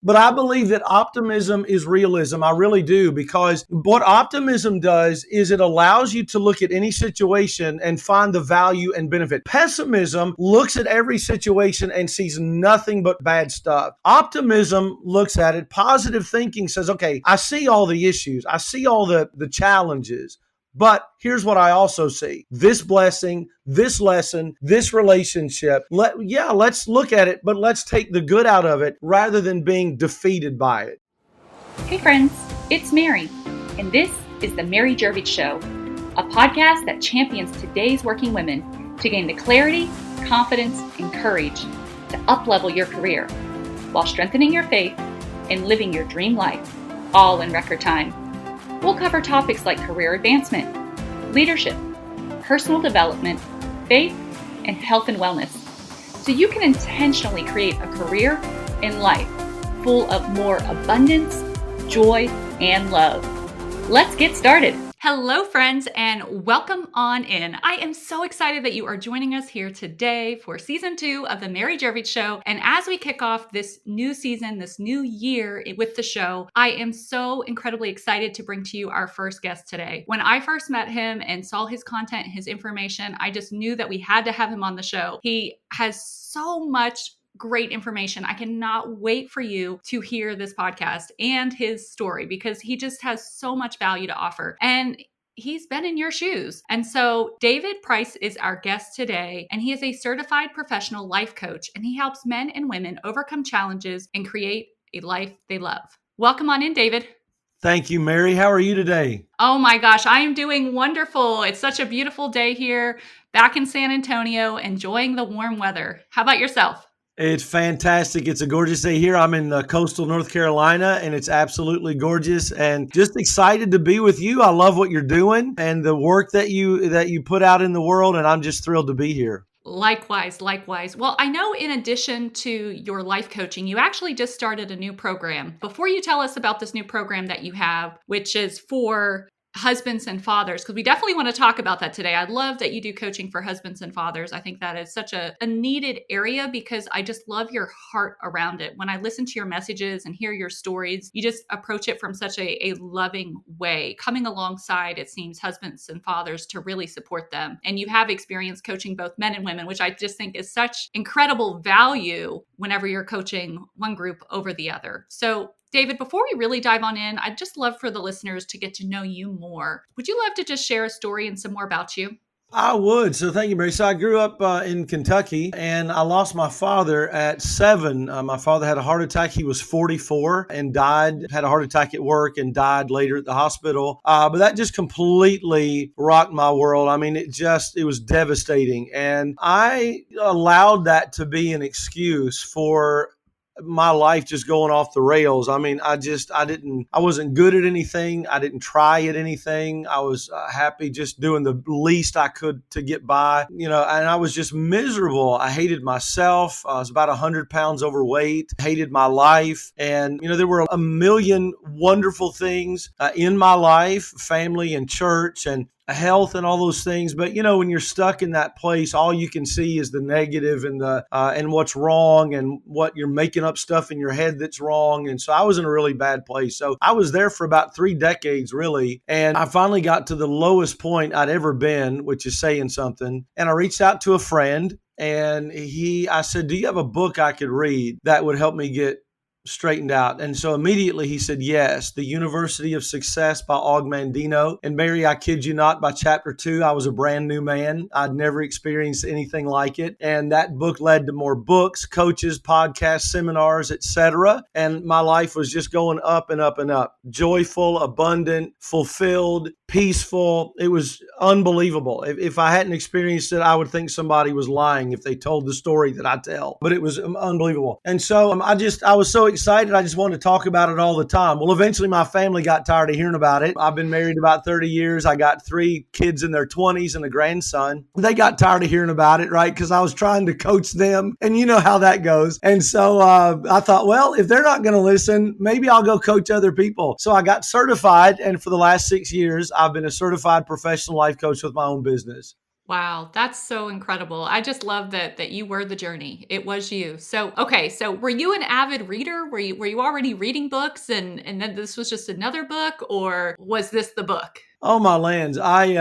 But I believe that optimism is realism. I really do, because what optimism does is it allows you to look at any situation and find the value and benefit. Pessimism looks at every situation and sees nothing but bad stuff. Optimism looks at it. Positive thinking says, okay, I see all the issues. I see all the challenges. But here's what I also see: this blessing, this lesson, this relationship. Let's look at it, but let's take the good out of it rather than being defeated by it. Hey friends, it's Mary, and this is the Mary Jervich Show, a podcast that champions today's working women to gain the clarity, confidence, and courage to up-level your career while strengthening your faith and living your dream life, all in record time. We'll cover topics like career advancement, leadership, personal development, faith, and health and wellness, so you can intentionally create a career and life full of more abundance, joy, and love. Let's get started. Hello, friends, and welcome on in. I am so excited that you are joining us here today for season 2 of the Mary Jervich Show. And as we kick off this new season, this new year with the show, I am so incredibly excited to bring to you our first guest today. When I first met him and saw his content, his information, I just knew that we had to have him on the show. He has so much great information. I cannot wait for you to hear this podcast and his story, because he just has so much value to offer. And he's been in your shoes. And so David Price is our guest today, and he is a certified professional life coach, and he helps men and women overcome challenges and create a life they love. Welcome on in, David. Thank you, Mary. How are you today? Oh my gosh, I am doing wonderful. It's such a beautiful day here back in San Antonio, enjoying the warm weather. How about yourself? It's fantastic. It's a gorgeous day here. I'm in coastal North Carolina, and it's absolutely gorgeous, and just excited to be with you. I love what you're doing and the work that you put out in the world, and I'm just thrilled to be here. Likewise. Well, I know in addition to your life coaching, you actually just started a new program. Before you tell us about this new program that you have, which is for husbands and fathers, because we definitely want to talk about that today. I love that you do coaching for husbands and fathers. I think that is such a needed area, because I just love your heart around it. When I listen to your messages and hear your stories, you just approach it from such a loving way, coming alongside, it seems, husbands and fathers to really support them. And you have experience coaching both men and women, which I just think is such incredible value whenever you're coaching one group over the other. So David, before we really dive on in, I'd just love for the listeners to get to know you more. Would you love to just share a story and some more about you? I would. So thank you, Mary. So I grew up in Kentucky, and I lost my father at 7. My father had a heart attack. He was 44 and died, had a heart attack at work and died later at the hospital. But that just completely rocked my world. I mean, it was devastating. And I allowed that to be an excuse for my life just going off the rails. I mean, I wasn't good at anything. I didn't try at anything. I was happy just doing the least I could to get by, and I was just miserable. I hated myself. I was about 100 pounds overweight, hated my life. And, there were a million wonderful things in my life, family and church and health and all those things. But, when you're stuck in that place, all you can see is the negative and and what's wrong and what you're making up stuff in your head that's wrong. And so I was in a really bad place. So I was there for about 3 decades, really. And I finally got to the lowest point I'd ever been, which is saying something. And I reached out to a friend, and I said, do you have a book I could read that would help me get straightened out? And so immediately he said, yes, The University of Success by Og Mandino. And Mary, I kid you not, by chapter 2, I was a brand new man. I'd never experienced anything like it. And that book led to more books, coaches, podcasts, seminars, etc. And my life was just going up and up and up. Joyful, abundant, fulfilled, peaceful. It was unbelievable. If I hadn't experienced it, I would think somebody was lying if they told the story that I tell. But it was unbelievable. And so I was so excited. I just wanted to talk about it all the time. Well, eventually my family got tired of hearing about it. I've been married about 30 years. I got 3 kids in their 20s and a grandson. They got tired of hearing about it, right? Because I was trying to coach them, and you know how that goes. And so I thought, well, if they're not going to listen, maybe I'll go coach other people. So I got certified, and for the last 6 years, I've been a certified professional life coach with my own business. Wow, that's so incredible. I just love that you were the journey. It was you. So, okay, so were you an avid reader? Were you already reading books and then this was just another book, or was this the book? Oh my lands! I've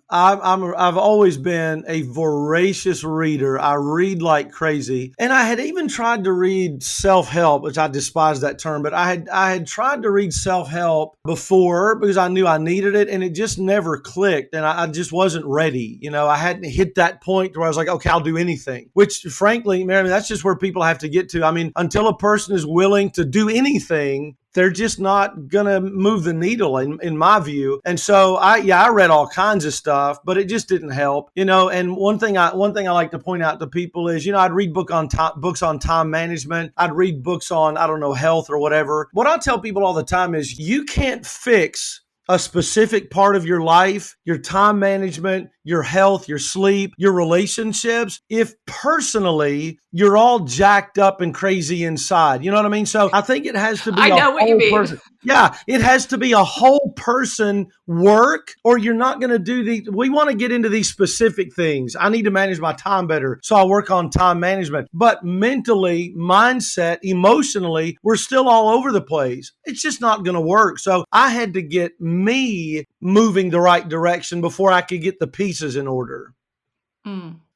always been a voracious reader. I read like crazy, and I had even tried to read self help, which I despise that term. But I had tried to read self help before because I knew I needed it, and it just never clicked, and I just wasn't ready. I hadn't hit that point where I was like, okay, I'll do anything. Which, frankly, Mary, that's just where people have to get to. I mean, until a person is willing to do anything, they're just not going to move the needle in my view. And so I read all kinds of stuff, but it just didn't help, and one thing I like to point out to people is, I'd read books on time management. I'd read books on, I don't know, health or whatever. What I tell people all the time is you can't fix a specific part of your life, your time management, your health, your sleep, your relationships, if personally you're all jacked up and crazy inside. You know what I mean? So I think it has to be I know what you mean. person. Yeah, it has to be a whole person work, or you're not going to do we want to get into these specific things. I need to manage my time better, so I work on time management. But mentally, mindset, emotionally, we're still all over the place. It's just not going to work. So I had to get me moving the right direction before I could get the pieces in order.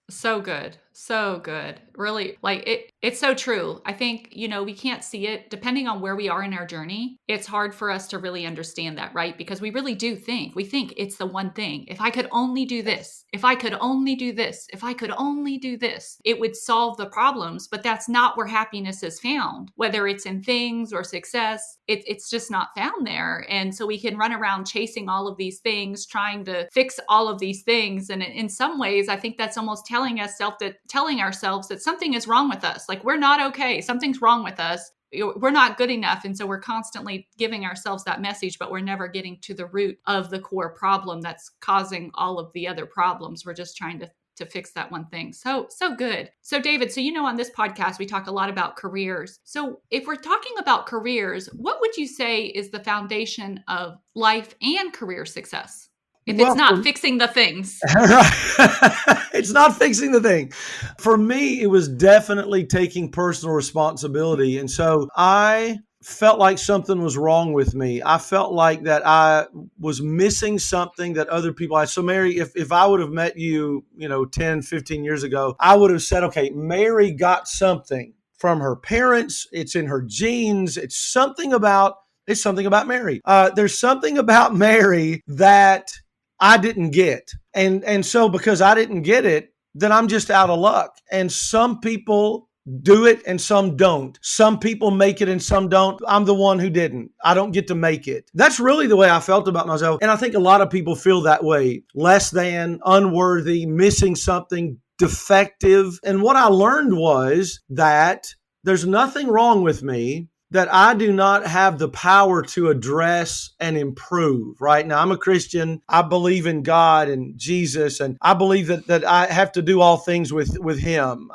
So good. So good. Really, like it's so true. I think, we can't see it depending on where we are in our journey. It's hard for us to really understand that, right? Because we really do think it's the one thing. If I could only do this, if I could only do this, if I could only do this, it would solve the problems. But that's not where happiness is found, whether it's in things or success. It's just not found there. And so we can run around chasing all of these things, trying to fix all of these things. And in some ways, I think that's almost telling ourselves that something is wrong with us. Like, we're not okay. Something's wrong with us. We're not good enough. And so we're constantly giving ourselves that message, but we're never getting to the root of the core problem that's causing all of the other problems. We're just trying to fix that one thing. So good. So David, on this podcast, we talk a lot about careers. So if we're talking about careers, what would you say is the foundation of life and career success? If it's not fixing the things. It's not fixing the thing. For me, it was definitely taking personal responsibility. And so I felt like something was wrong with me. I felt like that I was missing something that other people had. So Mary, if I would have met you, 10, 15 years ago, I would have said, okay, Mary got something from her parents. It's in her genes. It's something about Mary. There's something about Mary that I didn't get. And so because I didn't get it, then I'm just out of luck. And some people do it and some don't. Some people make it and some don't. I'm the one who didn't. I don't get to make it. That's really the way I felt about myself. And I think a lot of people feel that way. Less than, unworthy, missing something, defective. And what I learned was that there's nothing wrong with me that I do not have the power to address and improve. Right now, I'm a Christian. I believe in God and Jesus, and I believe that I have to do all things with Him.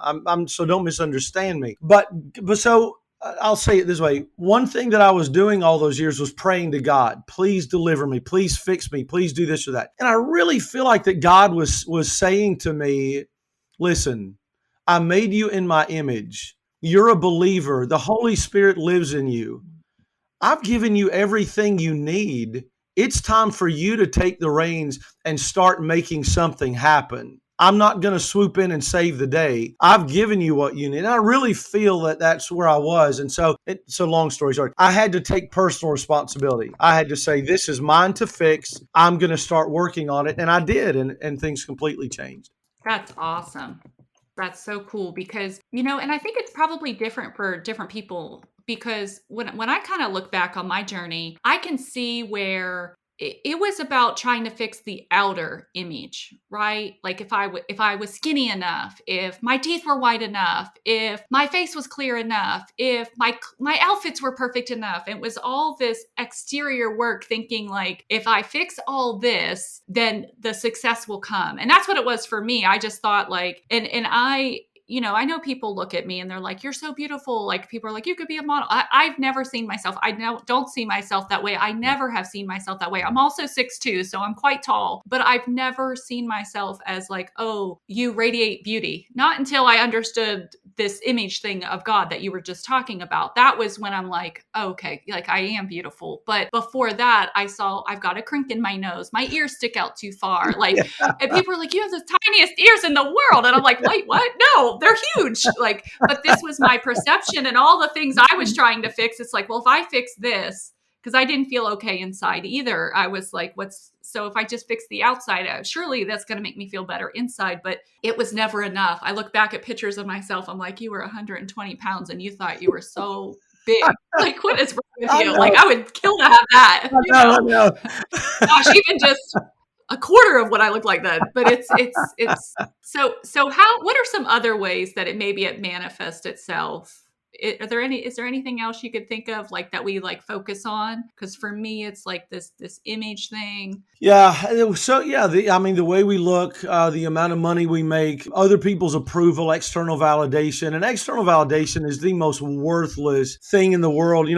So don't misunderstand me. But so I'll say it this way. One thing that I was doing all those years was praying to God, please deliver me, please fix me, please do this or that. And I really feel like that God was saying to me, listen, I made you in my image. You're a believer. The Holy Spirit lives in you. I've given you everything you need. It's time for you to take the reins and start making something happen. I'm not going to swoop in and save the day. I've given you what you need. And I really feel that that's where I was. And so long story short, I had to take personal responsibility. I had to say, this is mine to fix. I'm going to start working on it. And I did. And things completely changed. That's awesome. That's so cool because, and I think it's probably different for different people because when I kind of look back on my journey, I can see where it was about trying to fix the outer image, right? Like if I was skinny enough, if my teeth were white enough, if my face was clear enough, if my outfits were perfect enough. It was all this exterior work thinking like, if I fix all this, then the success will come. And that's what it was for me. I just thought like, and I I know people look at me and they're like, you're so beautiful. Like people are like, you could be a model. I've never seen myself. I don't see myself that way. I never have seen myself that way. I'm also 6'2", so I'm quite tall, but I've never seen myself as like, oh, you radiate beauty. Not until I understood this image thing of God that you were just talking about. That was when I'm like, oh, okay, like I am beautiful. But before that, I saw I've got a crink in my nose. My ears stick out too far. Like, and people are like, you have the tiniest ears in the world. And I'm like, wait, what? No, they're huge. Like, but this was my perception and all the things I was trying to fix. It's like, well, if I fix this, because I didn't feel okay inside either. I was like, so if I just fix the outside, surely that's going to make me feel better inside. But it was never enough. I look back at pictures of myself. I'm like, you were 120 pounds and you thought you were so big. Like, what is wrong with you? Like, I would kill to have that. I know. Gosh, even just a quarter of what I look like then. But it's so what are some other ways that it manifests itself? Is there anything else you could think of like that we like focus on? Because for me, it's like this image thing. Yeah. So yeah, the way we look, the amount of money we make, other people's approval, external validation, and external validation is the most worthless thing in the world.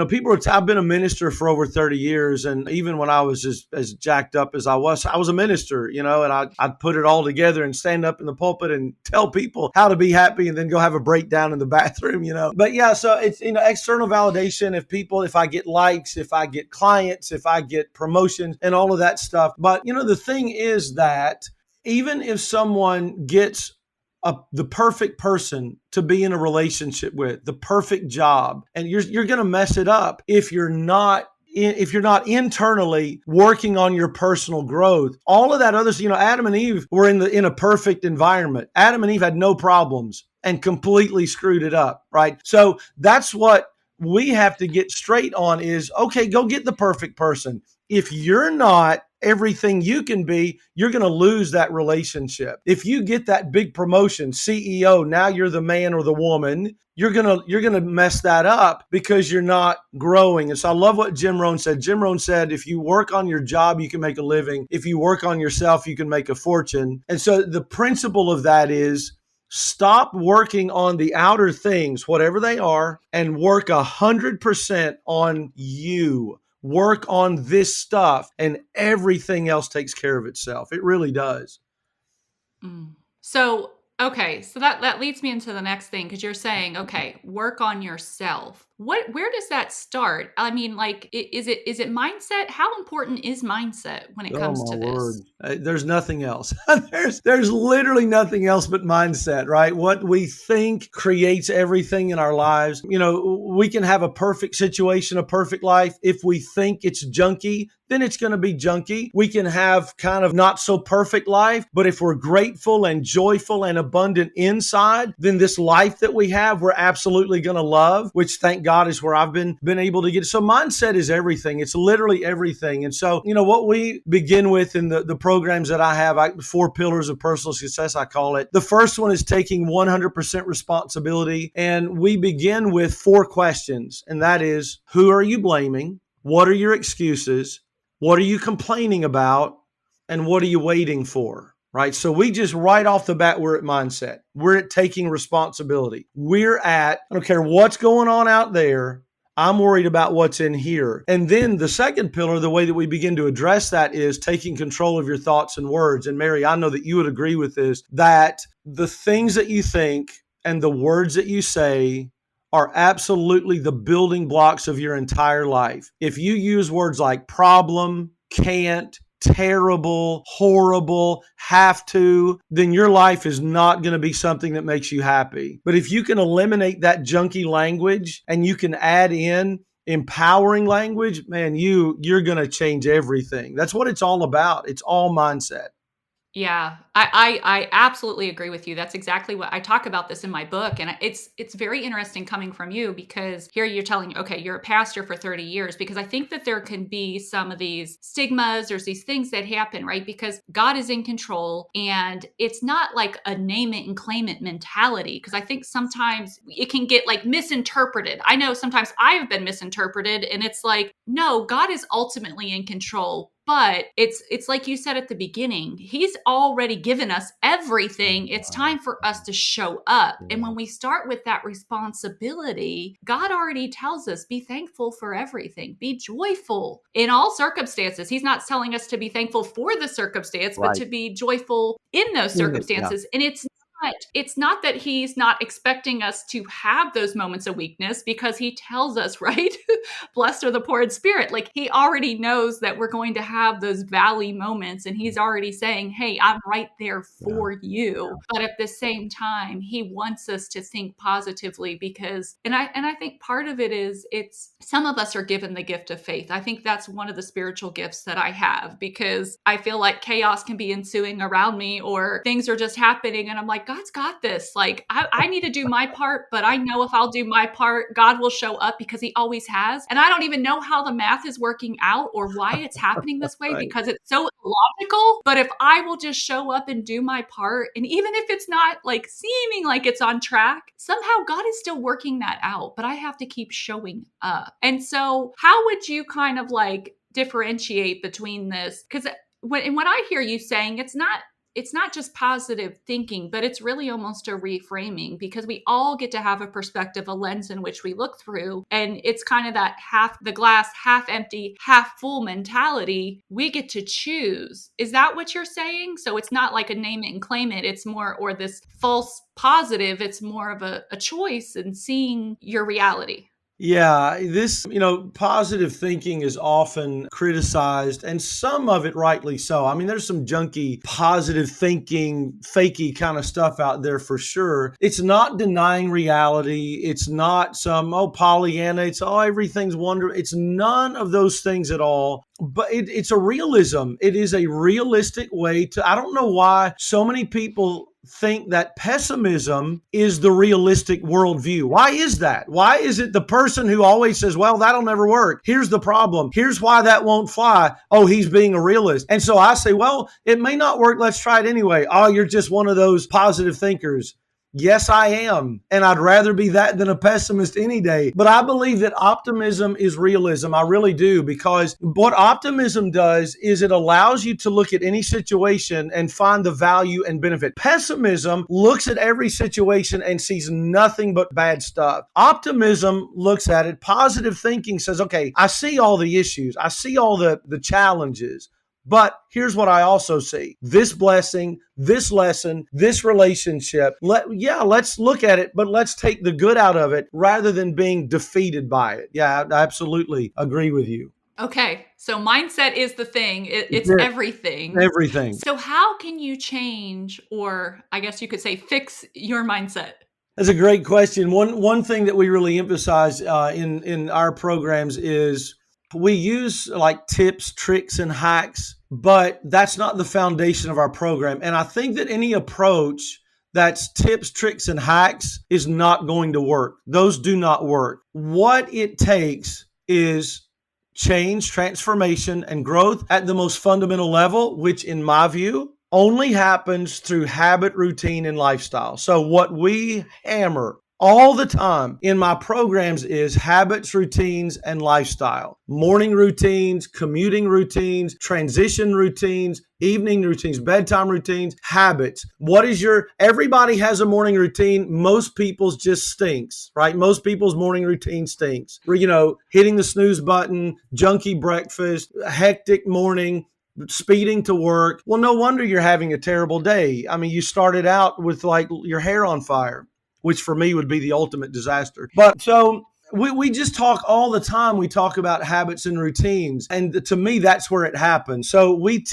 I've been a minister for over 30 years. And even when I was as jacked up as I was a minister, and I'd put it all together and stand up in the pulpit and tell people how to be happy and then go have a breakdown in the bathroom, But yeah, so it's, external validation, if I get likes, if I get clients, if I get promotions and all of that stuff. But, the thing is that even if someone gets the perfect person to be in a relationship with, the perfect job, and you're going to mess it up if you're not internally working on your personal growth. All of that other, Adam and Eve were in a perfect environment. Adam and Eve had no problems and completely screwed it up, right? So that's what we have to get straight on is, okay, go get the perfect person. If you're not everything you can be, you're going to lose that relationship. If you get that big promotion, CEO, now you're the man or the woman, you're going to mess that up because you're not growing. And so I love what Jim Rohn said. Jim Rohn said, if you work on your job, you can make a living. If you work on yourself, you can make a fortune. And so the principle of that is stop working on the outer things, whatever they are, and work 100% on you. Work on this stuff and everything else takes care of itself. It really does. So, okay. So that leads me into the next thing. Cause you're saying, okay, work on yourself. Where does that start? I mean, like, is it mindset? How important is mindset when it comes to this? Word. There's nothing else. There's literally nothing else but mindset, right? What we think creates everything in our lives. We can have a perfect situation, a perfect life. If we think it's junky, then it's going to be junky. We can have kind of not so perfect life, but if we're grateful and joyful and abundant inside, then this life that we have, we're absolutely going to love, which thank God is where I've been able to get. So mindset is everything. It's literally everything. And so, what we begin with in the programs that I have, 4 pillars of personal success, I call it. The first one is taking 100% responsibility. And we begin with 4 questions. And that is, who are you blaming? What are your excuses? What are you complaining about? And what are you waiting for? Right? So we just right off the bat, we're at mindset. We're at taking responsibility. I don't care what's going on out there. I'm worried about what's in here. And then the second pillar, the way that we begin to address that is taking control of your thoughts and words. And Mary, I know that you would agree with this, that the things that you think and the words that you say are absolutely the building blocks of your entire life. If you use words like problem, can't, terrible, horrible, have to, then your life is not going to be something that makes you happy. But if you can eliminate that junky language and you can add in empowering language, man, you're going to change everything. That's what it's all about. It's all mindset. Yeah, I absolutely agree with you. That's exactly what I talk about this in my book. And it's very interesting coming from you because here you're telling, okay, you're a pastor for 30 years, because I think that there can be some of these stigmas, there's these things that happen, right? Because God is in control and it's not like a name it and claim it mentality. Because I think sometimes it can get like misinterpreted. I know sometimes I have been misinterpreted and it's like, no, God is ultimately in control. But it's like you said at the beginning, he's already given us everything. It's time for us to show up. And when we start with that responsibility, God already tells us, be thankful for everything. Be joyful in all circumstances. He's not telling us to be thankful for the circumstance, but to be joyful in those circumstances. And it's not that he's not expecting us to have those moments of weakness, because he tells us, right? Blessed are the poor in spirit. Like, he already knows that we're going to have those valley moments, and he's already saying, hey, I'm right there for you. But at the same time, he wants us to think positively, because, and I think part of it is, it's, some of us are given the gift of faith. I think that's one of the spiritual gifts that I have, because I feel like chaos can be ensuing around me, or things are just happening, and I'm like, God's got this. Like, I need to do my part, but I know if I'll do my part, God will show up, because he always has. And I don't even know how the math is working out or why it's happening this way, because it's so illogical. But if I will just show up and do my part, and even if it's not like seeming like it's on track, somehow God is still working that out, but I have to keep showing up. And so how would you kind of like differentiate between this? Because when I hear you saying it's not just positive thinking, but it's really almost a reframing, because we all get to have a perspective, a lens in which we look through. And it's kind of that the glass half empty, half full mentality. We get to choose. Is that what you're saying? So it's not like a name it and claim it. It's more, or this false positive. It's more of a choice in seeing your reality. Yeah, this, positive thinking is often criticized, and some of it rightly so. I mean, there's some junky positive thinking, fakey kind of stuff out there for sure. It's not denying reality. It's not some, Pollyanna. It's, everything's wonderful. It's none of those things at all. But it's a realism. It is a realistic way to, I don't know why so many people think that pessimism is the realistic worldview. Why is that? Why is it the person who always says, well, that'll never work. Here's the problem. Here's why that won't fly. Oh, he's being a realist. And so I say, well, it may not work. Let's try it anyway. Oh, you're just one of those positive thinkers. Yes, I am. And I'd rather be that than a pessimist any day. But I believe that optimism is realism. I really do, because what optimism does is it allows you to look at any situation and find the value and benefit. Pessimism looks at every situation and sees nothing but bad stuff. Optimism looks at it. Positive thinking says, okay, I see all the issues. I see all the challenges. But here's what I also see. This blessing, this lesson, this relationship. Let's look at it, but let's take the good out of it rather than being defeated by it. Yeah, I absolutely agree with you. Okay. So mindset is the thing. It's everything. Everything. So how can you change, or I guess you could say fix your mindset? That's a great question. One thing that we really emphasize in our programs is we use like tips, tricks, and hacks, but that's not the foundation of our program. And I think that any approach that's tips, tricks, and hacks is not going to work. Those do not work. What it takes is change, transformation, and growth at the most fundamental level, which in my view only happens through habit, routine, and lifestyle. So what we hammer all the time in my programs is habits, routines, and lifestyle. Morning routines, commuting routines, transition routines, evening routines, bedtime routines, habits. Everybody has a morning routine. Most people's just stinks, right? Most people's morning routine stinks. Hitting the snooze button, junky breakfast, hectic morning, speeding to work. Well, no wonder you're having a terrible day. I mean, you started out with like your hair on fire, which for me would be the ultimate disaster. But so we just talk all the time. We talk about habits and routines. And to me, that's where it happens. So we've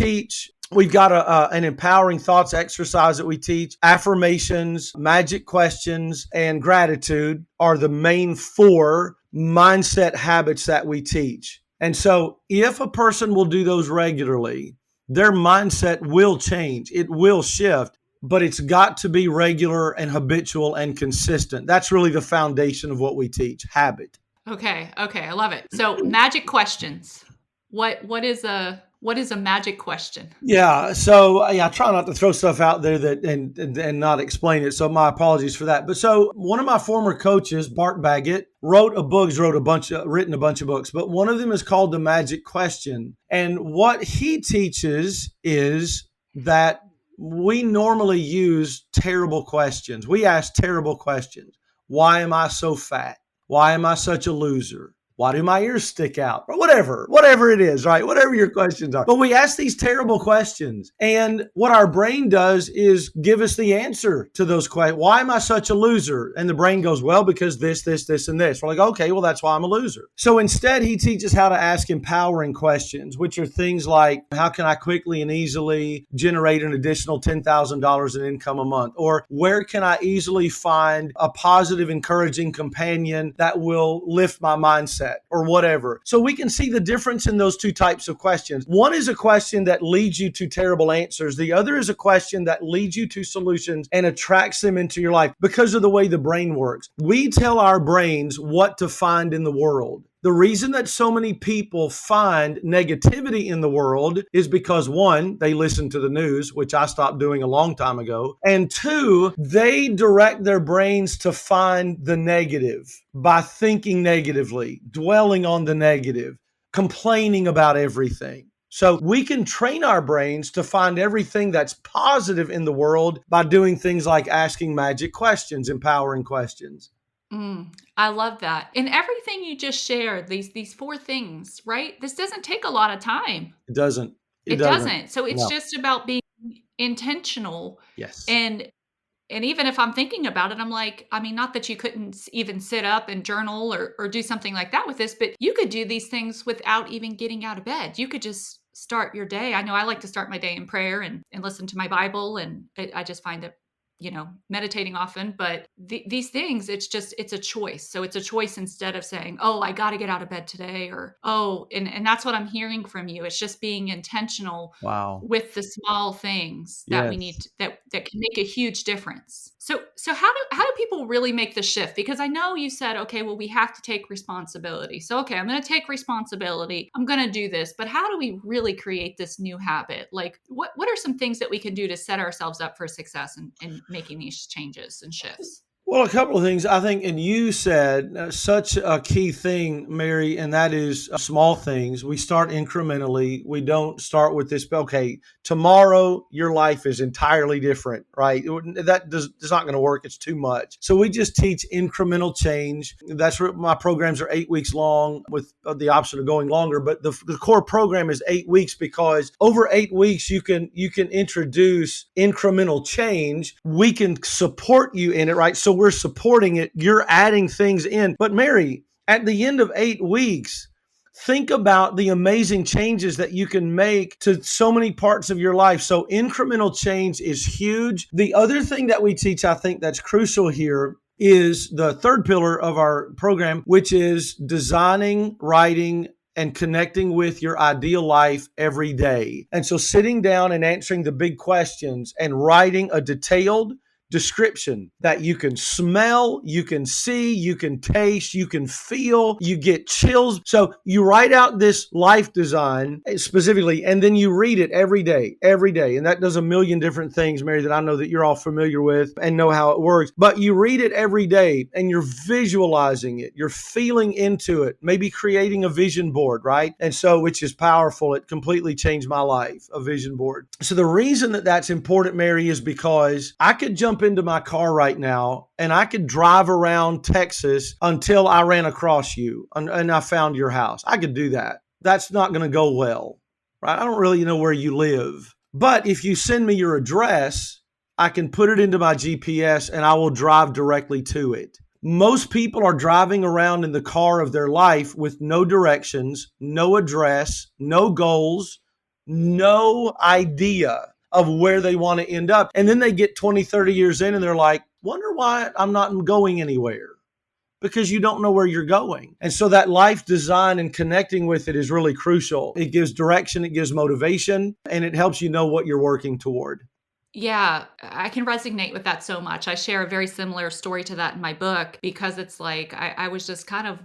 got an empowering thoughts exercise that we teach. Affirmations, magic questions, and gratitude are the main 4 mindset habits that we teach. And so if a person will do those regularly, their mindset will change. It will shift. But it's got to be regular and habitual and consistent. That's really the foundation of what we teach, habit. Okay, I love it. So magic questions. What is a What is a magic question? Yeah, so I try not to throw stuff out there that and not explain it. So my apologies for that. But so one of my former coaches, Bart Baggett, written a bunch of books, but one of them is called The Magic Question. And what he teaches is that we normally use terrible questions. We ask terrible questions. Why am I so fat? Why am I such a loser? Why do my ears stick out? Or whatever it is, right? Whatever your questions are. But we ask these terrible questions. And what our brain does is give us the answer to those questions. Why am I such a loser? And the brain goes, well, because this, and this. We're like, okay, well, that's why I'm a loser. So instead, he teaches how to ask empowering questions, which are things like, how can I quickly and easily generate an additional $10,000 in income a month? Or where can I easily find a positive, encouraging companion that will lift my mindset? Or whatever. So we can see the difference in those two types of questions. One is a question that leads you to terrible answers. The other is a question that leads you to solutions and attracts them into your life because of the way the brain works. We tell our brains what to find in the world. The reason that so many people find negativity in the world is because, one, they listen to the news, which I stopped doing a long time ago. And two, they direct their brains to find the negative by thinking negatively, dwelling on the negative, complaining about everything. So we can train our brains to find everything that's positive in the world by doing things like asking magic questions, empowering questions. I love that. And everything you just shared, these four things, right? This doesn't take a lot of time. It doesn't. It doesn't. So it's No. just about being intentional. Yes. And even if I'm thinking about it, I'm like, I mean, not that you couldn't even sit up and journal or do something like that with this, but you could do these things without even getting out of bed. You could just start your day. I know I like to start my day in prayer and listen to my Bible. And I just find it, meditating often, but these things, it's a choice. So it's a choice instead of saying, oh, I got to get out of bed today, or, oh, and that's what I'm hearing from you. It's just being intentional with the small things that we need that can make a huge difference. So how do people really make the shift? Because I know you said, okay, well, we have to take responsibility. So, okay, I'm going to take responsibility. I'm going to do this, but how do we really create this new habit? Like what are some things that we can do to set ourselves up for success in making these changes and shifts? Well, a couple of things I think, and you said such a key thing, Mary, and that is small things. We start incrementally. We don't start with this, okay, tomorrow your life is entirely different, right? That's not going to work. It's too much. So we just teach incremental change. That's what my programs are 8 weeks long with the option of going longer. But the core program is 8 weeks because over 8 weeks, you can introduce incremental change. We can support you in it, right? So we're supporting it. You're adding things in. But Mary, at the end of 8 weeks, think about the amazing changes that you can make to so many parts of your life. So incremental change is huge. The other thing that we teach, I think that's crucial here, is the third pillar of our program, which is designing, writing, and connecting with your ideal life every day. And so sitting down and answering the big questions and writing a detailed description that you can smell, you can see, you can taste, you can feel, you get chills. So you write out this life design specifically, and then you read it every day. And that does a million different things, Mary, that I know that you're all familiar with and know how it works. But you read it every day and you're visualizing it. You're feeling into it, maybe creating a vision board, right? And so, which is powerful. It completely changed my life, a vision board. So the reason that that's important, Mary, is because I could jump into my car right now and I could drive around Texas until I ran across you and I found your house. I could do that. That's not going to go well, right? I don't really know where you live. But if you send me your address, I can put it into my GPS and I will drive directly to it. Most people are driving around in the car of their life with no directions, no address, no goals, no idea of where they want to end up. And then they get 20, 30 years in and they're like, wonder why I'm not going anywhere. Because you don't know where you're going. And so that life design and connecting with it is really crucial. It gives direction, it gives motivation, and it helps you know what you're working toward. Yeah, I can resonate with that so much. I share a very similar story to that in my book because it's like I was just kind of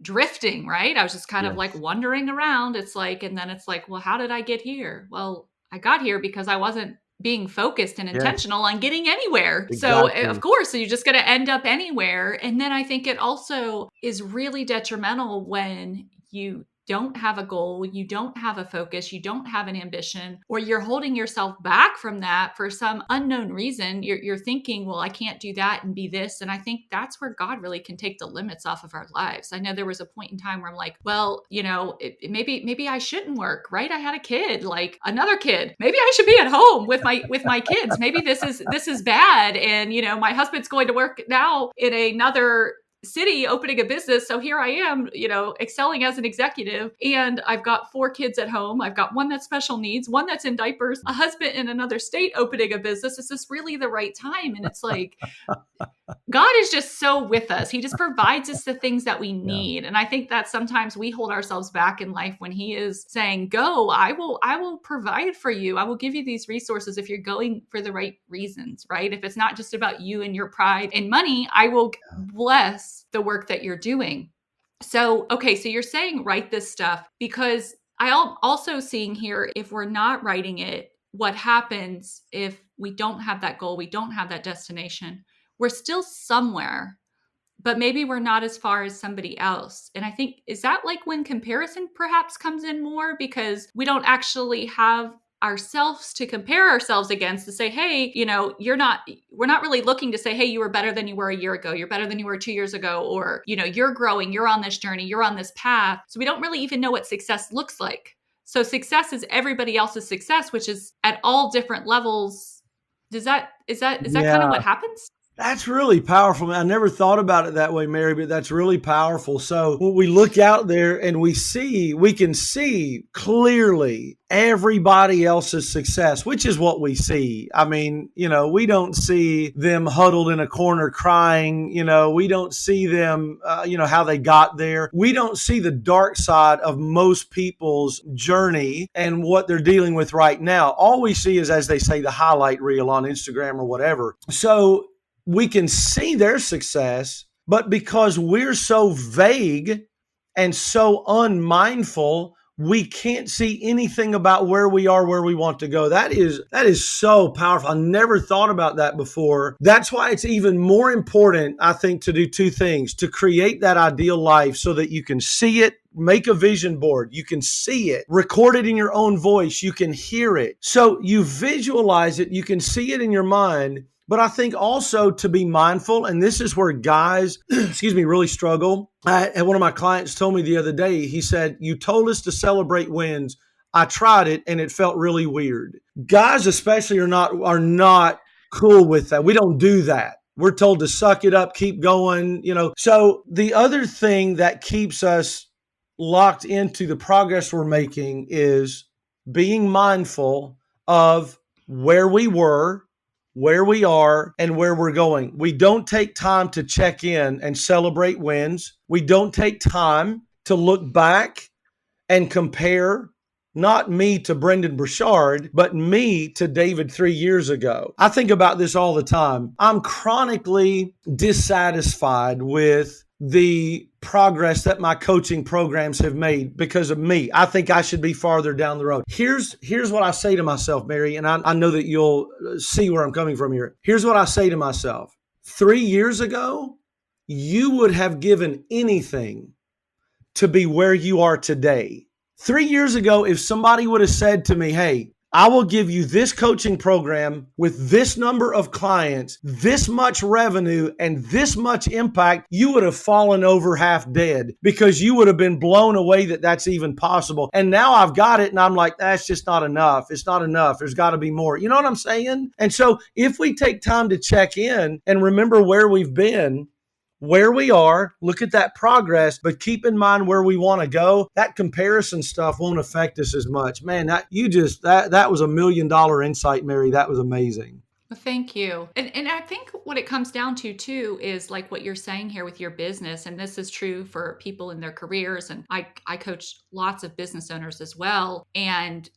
drifting, right? I was just kind of like Yes. wandering around. It's like, and then it's like, well, how did I get here? Well, I got here because I wasn't being focused and Yes. intentional on getting anywhere. So, of Exactly. course, so you're just going to end up anywhere. And then I think it also is really detrimental when you don't have a goal, you don't have a focus, you don't have an ambition, or you're holding yourself back from that for some unknown reason. You're thinking, well, I can't do that and be this. And I think that's where God really can take the limits off of our lives. I know there was a point in time where I'm like, well, maybe I shouldn't work, right? I had a kid, like another kid. Maybe I should be at home with my kids. Maybe this is bad. And my husband's going to work now in another city opening a business. So here I am, excelling as an executive. And I've got 4 kids at home. I've got one that's special needs, one that's in diapers, a husband in another state opening a business. Is this really the right time? And it's like, God is just so with us. He just provides us the things that we Yeah. need. And I think that sometimes we hold ourselves back in life when he is saying, go, I will provide for you. I will give you these resources if you're going for the right reasons, right? If it's not just about you and your pride and money, I will bless the work that you're doing. So, okay, so you're saying write this stuff because I'm also seeing here, if we're not writing it, what happens if we don't have that goal, we don't have that destination? We're still somewhere, but maybe we're not as far as somebody else. And I think, is that like when comparison perhaps comes in more because we don't actually have ourselves to compare ourselves against to say, hey, we're not really looking to say, hey, you were better than you were a year ago. You're better than you were 2 years ago. Or, you're growing, you're on this journey, you're on this path. So we don't really even know what success looks like. So success is everybody else's success, which is at all different levels. Is that kind of Yeah. what happens? That's really powerful. I never thought about it that way, Mary, but that's really powerful. So when we look out there and we can see clearly everybody else's success, which is what we see. I mean, we don't see them huddled in a corner crying. We don't see them, how they got there. We don't see the dark side of most people's journey and what they're dealing with right now. All we see is, as they say, the highlight reel on Instagram or whatever. So we can see their success, but because we're so vague and so unmindful, we can't see anything about where we are, where we want to go. That is so powerful. I never thought about that before. That's why it's even more important, I think, to do 2 things: to create that ideal life so that you can see it. Make a vision board. You can see it, record it in your own voice. You can hear it. So you visualize it. You can see it in your mind. But I think also to be mindful, and this is where guys, really struggle. And one of my clients told me the other day, he said, you told us to celebrate wins. I tried it and it felt really weird. Guys especially are not cool with that. We don't do that. We're told to suck it up, keep going, So the other thing that keeps us locked into the progress we're making is being mindful of where we were, where we are, and where we're going. We don't take time to check in and celebrate wins. We don't take time to look back and compare, not me to Brendan Burchard, but me to David 3 years ago. I think about this all the time. I'm chronically dissatisfied with the progress that my coaching programs have made because of me. I think I should be farther down the road. Here's what I say to myself, Mary, and I know that you'll see where I'm coming from here. Here's what I say to myself. 3 years ago, you would have given anything to be where you are today. 3 years ago, if somebody would have said to me, hey, I will give you this coaching program with this number of clients, this much revenue, and this much impact, you would have fallen over half dead because you would have been blown away that that's even possible. And now I've got it and I'm like, that's just not enough. It's not enough. There's got to be more. You know what I'm saying? And so if we take time to check in and remember where we've been, where we are, look at that progress, but keep in mind where we want to go. That comparison stuff won't affect us as much. Man, that was $1 million insight, Mary. That was amazing. Well, thank you. And I think what it comes down to too is like what you're saying here with your business. And this is true for people in their careers. And I coach lots of business owners as well. And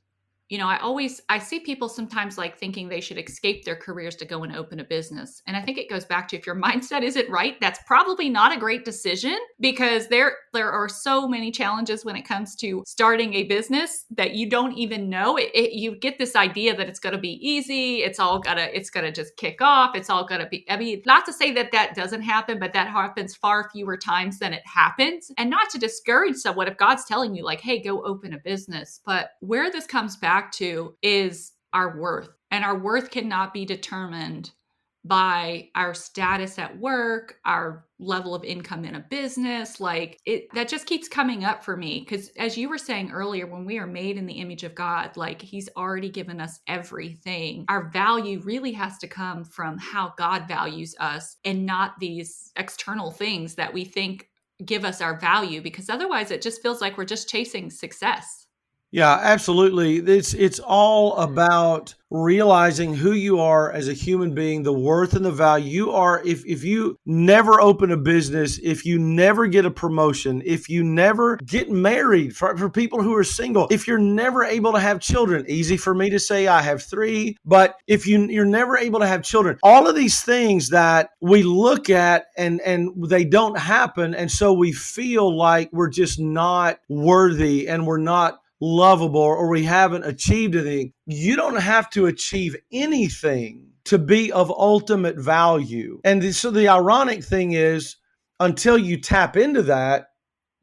I see people sometimes like thinking they should escape their careers to go and open a business. And I think it goes back to, if your mindset isn't right, that's probably not a great decision, because there are so many challenges when it comes to starting a business that you don't even know. You get this idea that it's going to be easy. It's going to just kick off. It's all going to be, I mean, not to say that that doesn't happen, but that happens far fewer times than it happens. And not to discourage someone if God's telling you like, hey, go open a business. But where this comes back to is our worth. And our worth cannot be determined by our status at work, our level of income in a business. Like that just keeps coming up for me. Because as you were saying earlier, when we are made in the image of God, like he's already given us everything. Our value really has to come from how God values us, and not these external things that we think give us our value, because otherwise it just feels like we're just chasing success. Yeah, absolutely. It's all about realizing who you are as a human being, the worth and the value you are. If you never open a business, if you never get a promotion, if you never get married, for people who are single, if you're never able to have children, easy for me to say I have 3, but if you're never able to have children, all of these things that we look at and they don't happen. And so we feel like we're just not worthy and we're not lovable, or we haven't achieved anything. You don't have to achieve anything to be of ultimate value. And so the ironic thing is, until you tap into that,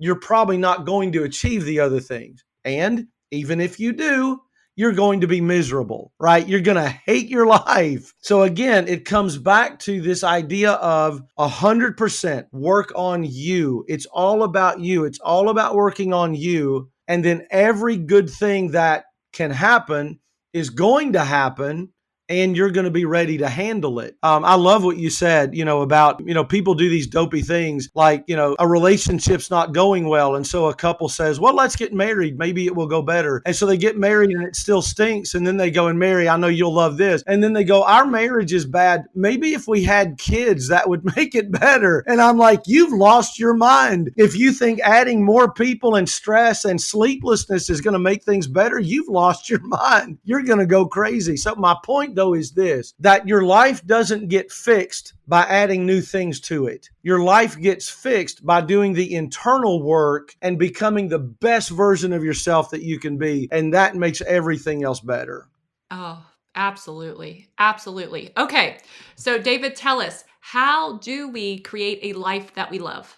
you're probably not going to achieve the other things. And even if you do, you're going to be miserable, right? You're going to hate your life. So again, it comes back to this idea of 100% work on you. It's all about you. It's all about working on you. And then every good thing that can happen is going to happen, and you're going to be ready to handle it. I love what you said, about, people do these dopey things like, a relationship's not going well. And so a couple says, well, let's get married. Maybe it will go better. And so they get married and it still stinks. And then they go and marry. I know you'll love this. And then they go, our marriage is bad. Maybe if we had kids, that would make it better. And I'm like, you've lost your mind. If you think adding more people and stress and sleeplessness is going to make things better, you've lost your mind. You're going to go crazy. So my point though is this, that your life doesn't get fixed by adding new things to it. Your life gets fixed by doing the internal work and becoming the best version of yourself that you can be. And that makes everything else better. Oh, absolutely. Absolutely. Okay. So David, tell us, how do we create a life that we love?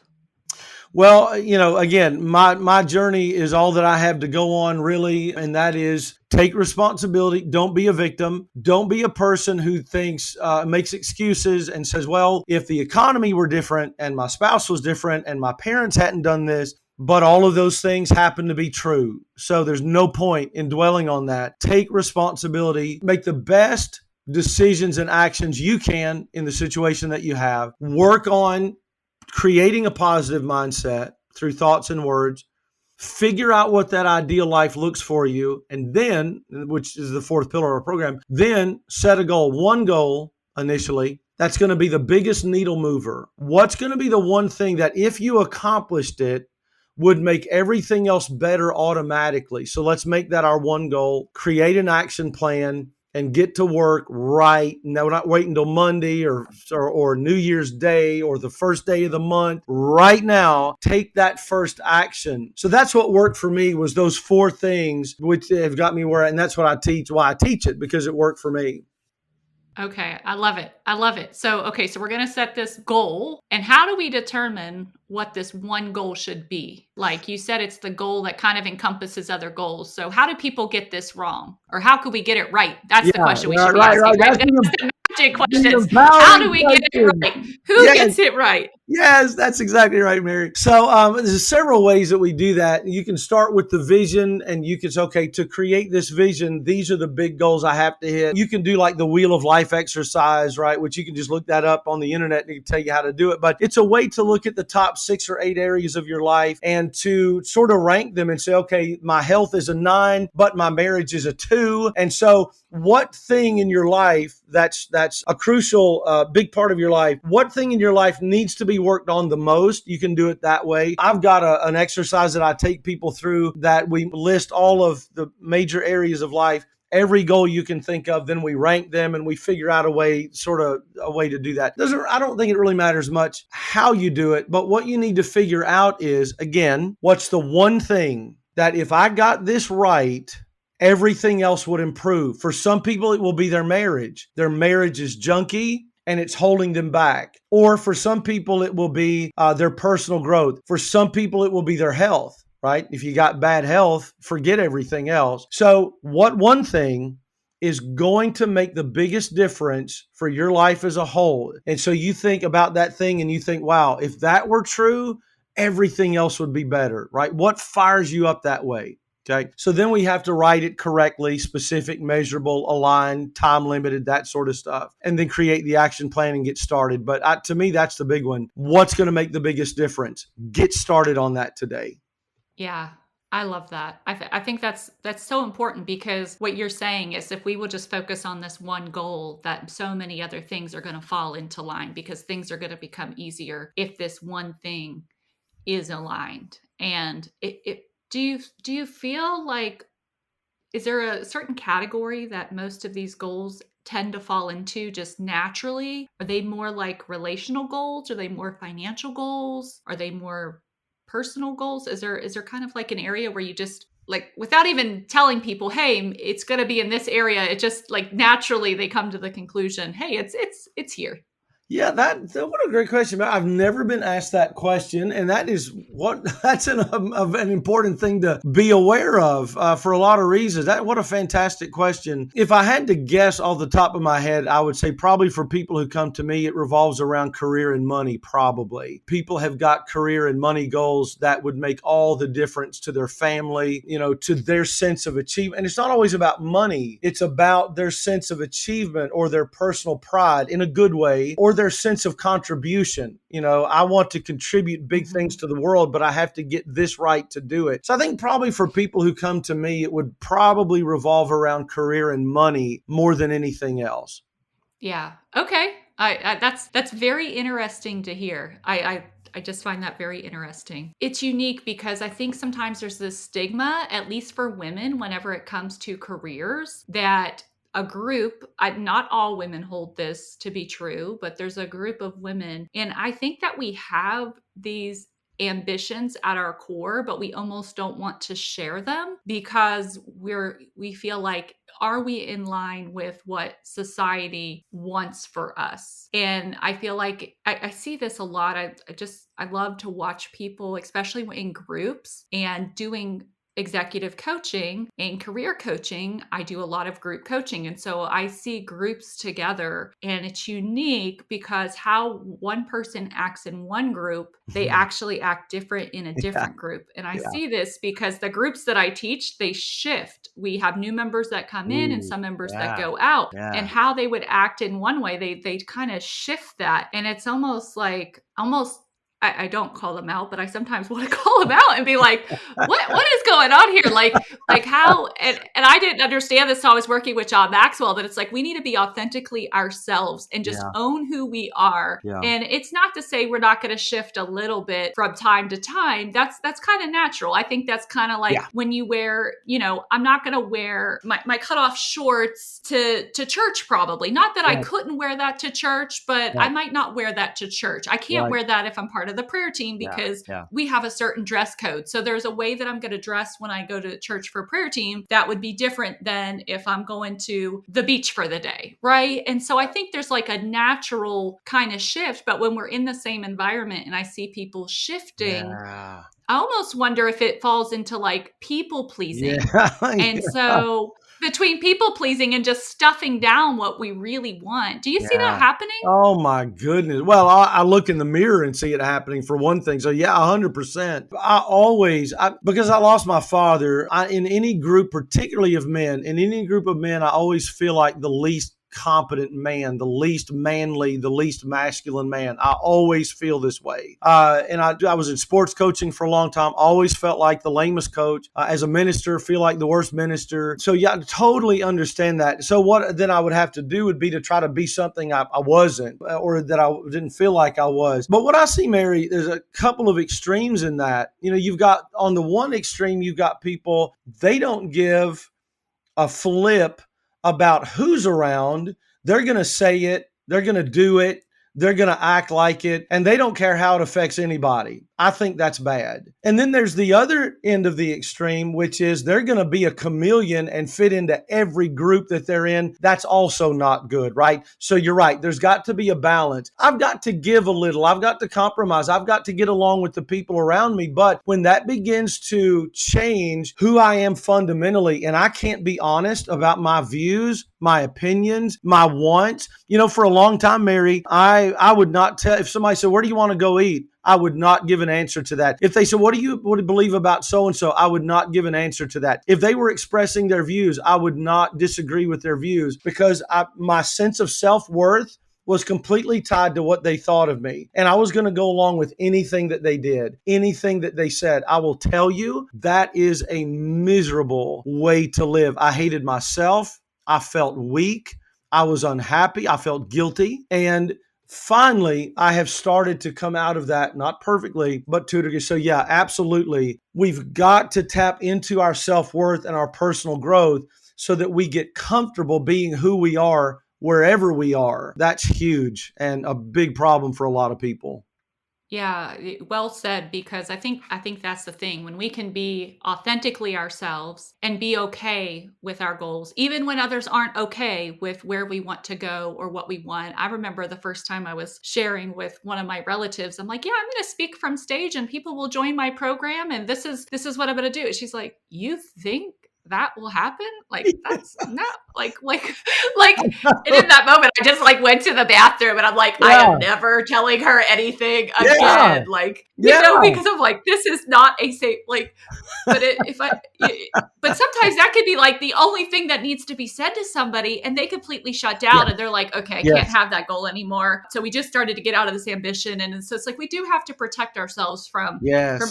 Well, again, my journey is all that I have to go on, really. And that is take responsibility. Don't be a victim. Don't be a person who thinks, makes excuses and says, well, if the economy were different and my spouse was different and my parents hadn't done this, but all of those things happen to be true. So there's no point in dwelling on that. Take responsibility. Make the best decisions and actions you can in the situation that you have. Work on creating a positive mindset through thoughts and words. Figure out what that ideal life looks for you. And then, which is the 4th pillar of our program, then set a goal, one goal initially. That's going to be the biggest needle mover. What's going to be the one thing that if you accomplished it would make everything else better automatically? So let's make that our one goal. Create an action plan and get to work right. No, not wait until Monday or New Year's Day or the first day of the month. Right now, take that first action. So that's what worked for me, was those 4 things, which have got me and that's what I teach, why I teach it, because it worked for me. Okay. I love it. I love it. So we're going to set this goal. And how do we determine what this one goal should be? Like you said, it's the goal that kind of encompasses other goals. So how do people get this wrong? Or how could we get it right? That's the question we should be asking. Right? That's the magic question. How do we get it right? Who gets it right? Yes, that's exactly right, Mary. So there's several ways that we do that. You can start with the vision, and you can say, okay, to create this vision, these are the big goals I have to hit. You can do like the Wheel of Life exercise, right? Which you can just look that up on the internet and it can tell you how to do it. But it's a way to look at the top 6 or 8 areas of your life and to sort of rank them and say, okay, my health is a 9, but my marriage is a 2. And so what thing in your life that's a crucial, big part of your life, what thing in your life needs to be be worked on the most, you can do it that way. I've got an exercise that I take people through that we list all of the major areas of life, every goal you can think of, then we rank them and we figure out a way to do that. I don't think it really matters much how you do it, but what you need to figure out is, again, what's the one thing that if I got this right, everything else would improve. For some people, it will be their marriage. Their marriage is junky and it's holding them back. Or for some people, it will be their personal growth. For some people, it will be their health. Right? If you got bad health, forget everything else. So what one thing is going to make the biggest difference for your life as a whole? And so you think about that thing and you think, wow, if that were true, everything else would be better, right? What fires you up that way? Okay. So then we have to write it correctly, specific, measurable, aligned, time limited, that sort of stuff, and then create the action plan and get started. But to me, that's the big one. What's going to make the biggest difference? Get started on that today. Yeah, I love that. I think that's so important, because what you're saying is if we will just focus on this one goal, that so many other things are going to fall into line, because things are going to become easier if this one thing is aligned. And do you feel like, is there a certain category that most of these goals tend to fall into just naturally? Are they more like relational goals? Are they more financial goals? Are they more personal goals? Is there kind of like an area where you just, like, without even telling people, hey, it's going to be in this area, it just like naturally they come to the conclusion, hey, it's here? Yeah, what a great question. I've never been asked that question, and that's an important thing to be aware of for a lot of reasons. What a fantastic question. If I had to guess off the top of my head, I would say probably for people who come to me, it revolves around career and money. Probably people have got career and money goals that would make all the difference to their family, to their sense of achievement. And it's not always about money; it's about their sense of achievement or their personal pride in a good way, or their sense of contribution. I want to contribute big things to the world, but I have to get this right to do it. So I think probably for people who come to me, it would probably revolve around career and money more than anything else. Yeah. Okay. That's very interesting to hear. I just find that very interesting. It's unique because I think sometimes there's this stigma, at least for women, whenever it comes to careers, that a group, not all women hold this to be true, but there's a group of women, and I think that we have these ambitions at our core, but we almost don't want to share them because we feel like, are we in line with what society wants for us? And I feel like I see this a lot. I love to watch people, especially in groups and doing executive coaching and career coaching. I do a lot of group coaching. And so I see groups together, and it's unique because how one person acts in one group, they actually act different in a different group. And I see this because the groups that I teach, they shift. We have new members that come in and some members that go out, and how they would act in one way, they kind of shift that. And it's almost like, I don't call them out, but I sometimes want to call them out and be like, what is going on here? Like how, and I didn't understand this. So I was working with John Maxwell, that it's like, we need to be authentically ourselves and just own who we are. Yeah. And it's not to say we're not going to shift a little bit from time to time. That's kind of natural. I think that's kind of like when you wear, I'm not going to wear my cutoff shorts to church, probably. Not that I couldn't wear that to church, but I might not wear that to church. I can't wear that if I'm part of the prayer team because we have a certain dress code. So there's a way that I'm going to dress when I go to church for prayer team that would be different than if I'm going to the beach for the day, right? And so I think there's like a natural kind of shift, but when we're in the same environment and I see people shifting, I almost wonder if it falls into like people pleasing. And so between people pleasing and just stuffing down what we really want. Do you see that happening? Oh my goodness. Well, I look in the mirror and see it happening for one thing. So 100%. Because I lost my father, in any group, particularly of men, in any group of men, I always feel like the least competent man, the least manly, the least masculine man. I always feel this way. And I was in sports coaching for a long time, always felt like the lamest coach. As a minister, feel like the worst minister. So yeah, I totally understand that. So what then I would have to do would be to try to be something I wasn't, or that I didn't feel like I was. But what I see, Mary, there's a couple of extremes in that. You've got on the one extreme, you've got people, they don't give a flip about who's around. They're going to say it. They're going to do it. They're going to act like it, and they don't care how it affects anybody. I think that's bad. And then there's the other end of the extreme, which is they're going to be a chameleon and fit into every group that they're in. That's also not good, right? So you're right. There's got to be a balance. I've got to give a little. I've got to compromise. I've got to get along with the people around me. But when that begins to change who I am fundamentally, and I can't be honest about my views, my opinions, my wants. For a long time, Mary, I would not tell, if somebody said, where do you want to go eat? I would not give an answer to that. If they said, what do you believe about so-and-so? I would not give an answer to that. If they were expressing their views, I would not disagree with their views, because my sense of self-worth was completely tied to what they thought of me. And I was going to go along with anything that they did, anything that they said. I will tell you, that is a miserable way to live. I hated myself. I felt weak. I was unhappy. I felt guilty. And finally, I have started to come out of that, not perfectly, but to a degree. So yeah, absolutely. We've got to tap into our self-worth and our personal growth so that we get comfortable being who we are wherever we are. That's huge and a big problem for a lot of people. Yeah, well said, because I think that's the thing. When we can be authentically ourselves and be okay with our goals, even when others aren't okay with where we want to go or what we want. I remember the first time I was sharing with one of my relatives, I'm like, yeah, I'm going to speak from stage and people will join my program. And this is what I'm going to do. She's like, you think that will happen? Like, that's not like, and in that moment, I just went to the bathroom and I'm like, I am never telling her anything again. Because I'm like, this is not a safe, but but sometimes that could be the only thing that needs to be said to somebody, and they completely shut down and they're like, okay, I can't have that goal anymore. So we just started to get out of this ambition. And so it's we do have to protect ourselves from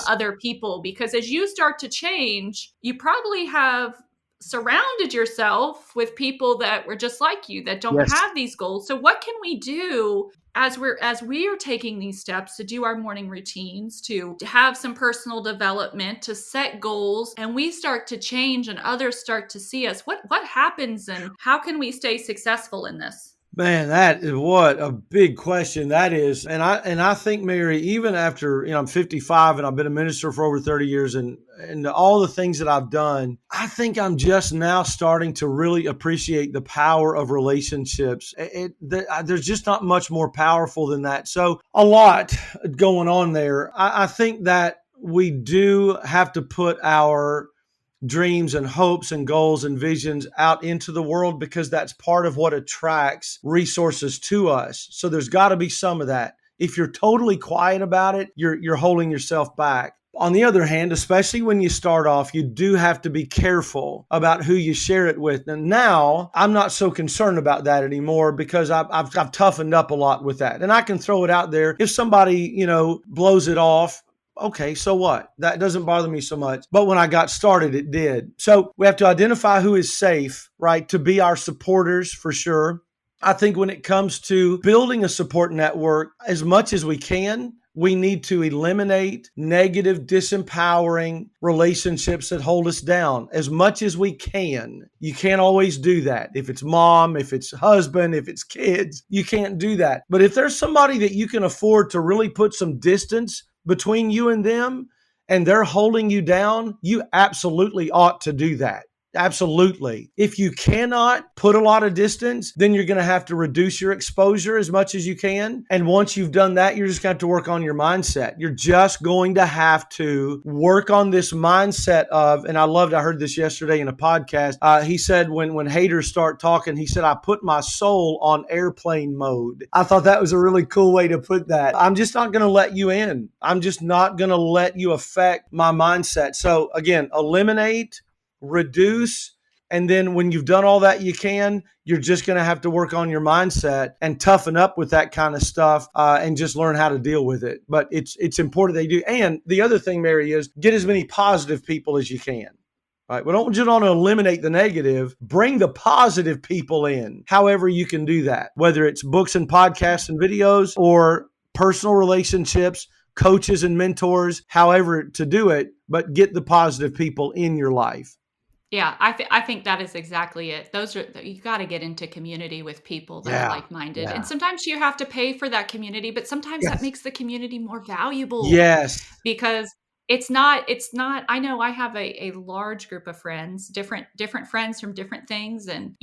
other people, because as you start to change, you probably have surrounded yourself with people that were just like you, that don't have these goals. So what can we do as we are taking these steps to do our morning routines, to have some personal development, to set goals, and we start to change and others start to see us? What happens, and how can we stay successful in this? Man, that is what a big question that is. And I think, Mary, even after, I'm 55 and I've been a minister for over 30 years and all the things that I've done, I think I'm just now starting to really appreciate the power of relationships. There's just not much more powerful than that. So a lot going on there. I think that we do have to put our dreams and hopes and goals and visions out into the world, because that's part of what attracts resources to us. So there's got to be some of that. If you're totally quiet about it, you're holding yourself back. On the other hand, especially when you start off, you do have to be careful about who you share it with. And now I'm not so concerned about that anymore, because I've toughened up a lot with that. And I can throw it out there. If somebody, blows it off, okay, so what? That doesn't bother me so much. But when I got started, it did. So we have to identify who is safe, right, to be our supporters for sure. I think when it comes to building a support network, as much as we can, we need to eliminate negative, disempowering relationships that hold us down as much as we can. You can't always do that. If it's mom, if it's husband, if it's kids, you can't do that. But if there's somebody that you can afford to really put some distance between you and them, and they're holding you down, you absolutely ought to do that. Absolutely. If you cannot put a lot of distance, then you're going to have to reduce your exposure as much as you can. And once you've done that, you're just going to have to work on your mindset. You're just going to have to work on this mindset of, and I heard this yesterday in a podcast. He said, when haters start talking, he said, I put my soul on airplane mode. I thought that was a really cool way to put that. I'm just not going to let you in. I'm just not going to let you affect my mindset. So again, eliminate, reduce, And then when you've done all that you're just going to have to work on your mindset and toughen up with that kind of stuff and just learn how to deal with it. But it's important they do. And the other thing, Mary, is get as many positive people as you can. Right. We don't just want to eliminate the negative, bring the positive people in, however you can do that, whether it's books and podcasts and videos or personal relationships, coaches and mentors, however to do it, but get the positive people in your life. Yeah, I think that is exactly it. You got to get into community with people that are like-minded. And sometimes you have to pay for that community, but sometimes that makes the community more valuable. Yes. Because it's not, I know I have a large group of friends, different friends from different things. And,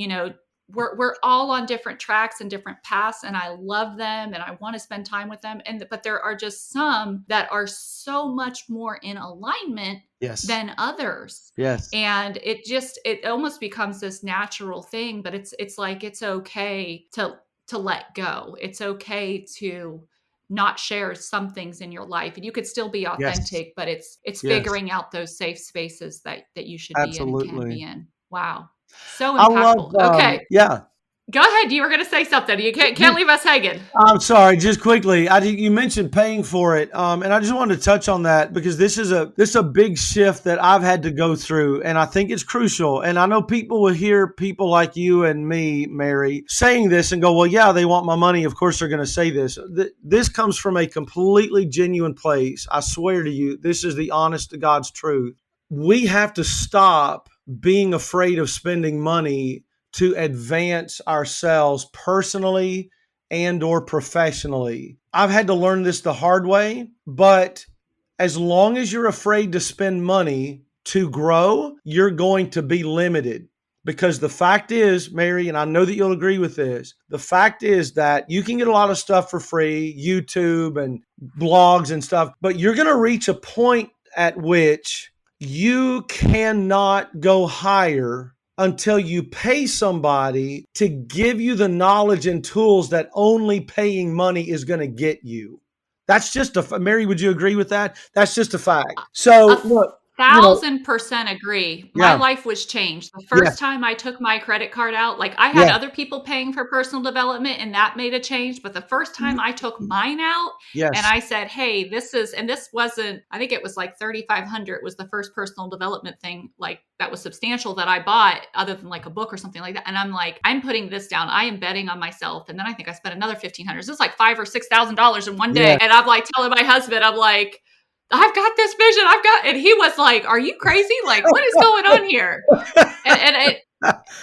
we're all on different tracks and different paths, and I love them and I want to spend time with them. But there are just some that are so much more in alignment than others. Yes. And it almost becomes this natural thing, but it's like, it's okay to let go. It's okay to not share some things in your life, and you could still be authentic, but it's figuring out those safe spaces that you should be in and can be in. Wow. So impactful. Okay. Yeah. Go ahead. You were going to say something. You can't leave us hanging. I'm sorry. Just quickly, you mentioned paying for it, and I just wanted to touch on that because this is a big shift that I've had to go through, and I think it's crucial. And I know people will hear people like you and me, Mary, saying this and go, "Well, yeah, they want my money. Of course, they're going to say this." This comes from a completely genuine place. I swear to you, this is the honest to God's truth. We have to stop being afraid of spending money to advance ourselves personally and or professionally. I've had to learn this the hard way, but as long as you're afraid to spend money to grow, you're going to be limited. Because the fact is, Mary, and I know that you'll agree with this, the fact is that you can get a lot of stuff for free, YouTube and blogs and stuff, but you're going to reach a point at which you cannot go higher until you pay somebody to give you the knowledge and tools that only paying money is going to get you. That's just Mary, would you agree with that? That's just a fact. So look, 1,000% agree. My life was changed. The first time I took my credit card out, like I had other people paying for personal development and that made a change. But the first time I took mine out and I said, hey, this wasn't, I think it was like $3,500 was the first personal development thing like that was substantial that I bought other than like a book or something like that. And I'm like, I'm putting this down. I am betting on myself. And then I think I spent another $1,500. It's like $5,000 or $6,000 in one day. And I'm like telling my husband, I'm like, I've got this vision. And he was like, are you crazy? Like, what is going on here?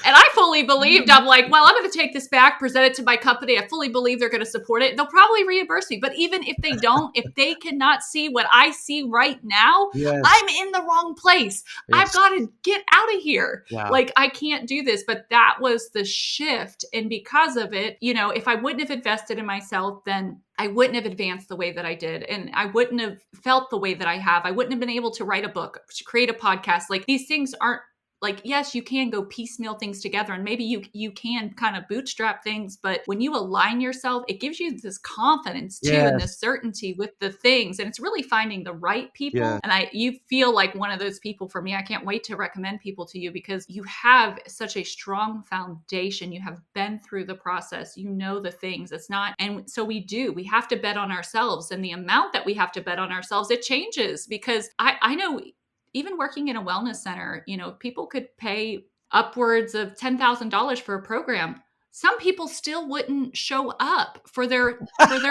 And I fully believed, I'm like, well, I'm going to take this back, present it to my company. I fully believe they're going to support it. They'll probably reimburse me. But even if they don't, if they cannot see what I see right now, I'm in the wrong place. I've got to get out of here. Like, I can't do this. But that was the shift. And because of it, if I wouldn't have invested in myself, then I wouldn't have advanced the way that I did. And I wouldn't have felt the way that I have. I wouldn't have been able to write a book, to create a podcast. Like, these things aren't, like, yes, you can go piecemeal things together and maybe you can kind of bootstrap things, but when you align yourself, it gives you this confidence too and this certainty with the things. And it's really finding the right people. And you feel like one of those people for me. I can't wait to recommend people to you because you have such a strong foundation. You have been through the process. You know the things. It's not, and so we have to bet on ourselves, and the amount that we have to bet on ourselves, it changes because I know even working in a wellness center, people could pay upwards of $10,000 for a program. Some people still wouldn't show up for their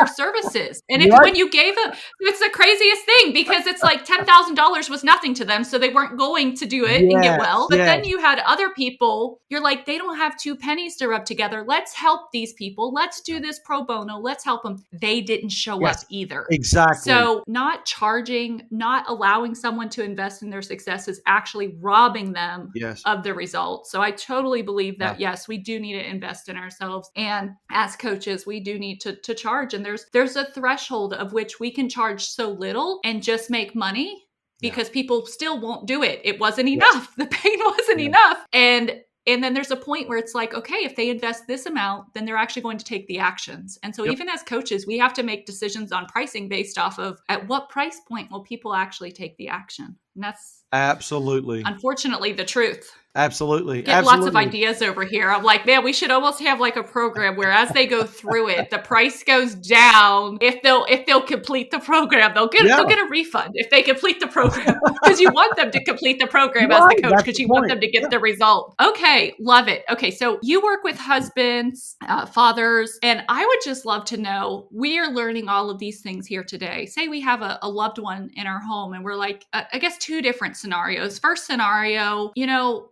services. And when you gave them, it's the craziest thing because it's like $10,000 was nothing to them. So they weren't going to do it and get well. But then you had other people, you're like, they don't have 2 pennies to rub together. Let's help these people. Let's do this pro bono. Let's help them. They didn't show up either. Exactly. So not charging, not allowing someone to invest in their success is actually robbing them of the results. So I totally believe that, yes, we do need to invest in ourselves. And as coaches, we do need to charge. And there's a threshold of which we can charge so little and just make money because people still won't do it. It wasn't enough. The pain wasn't enough. And then there's a point where it's like, okay, if they invest this amount, then they're actually going to take the actions. And so even as coaches, we have to make decisions on pricing based off of at what price point will people actually take the action? And that's Absolutely. unfortunately the truth. Absolutely. Get lots of ideas over here. I'm like, man, we should almost have like a program where as they go through it, the price goes down. If they'll complete the program, they'll get a refund if they complete the program, because you want them to complete the program as the coach, because you want them to get the result. Okay, love it. Okay, so you work with husbands, fathers, and I would just love to know, we are learning all of these things here today. Say we have a loved one in our home and we're like, I guess two different scenarios. First scenario,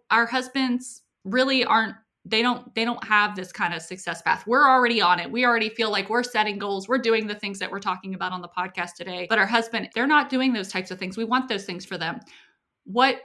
our husbands really they don't have this kind of success path. We're already on it. We already feel like we're setting goals. We're doing the things that we're talking about on the podcast today. But our husband, they're not doing those types of things. We want those things for them. What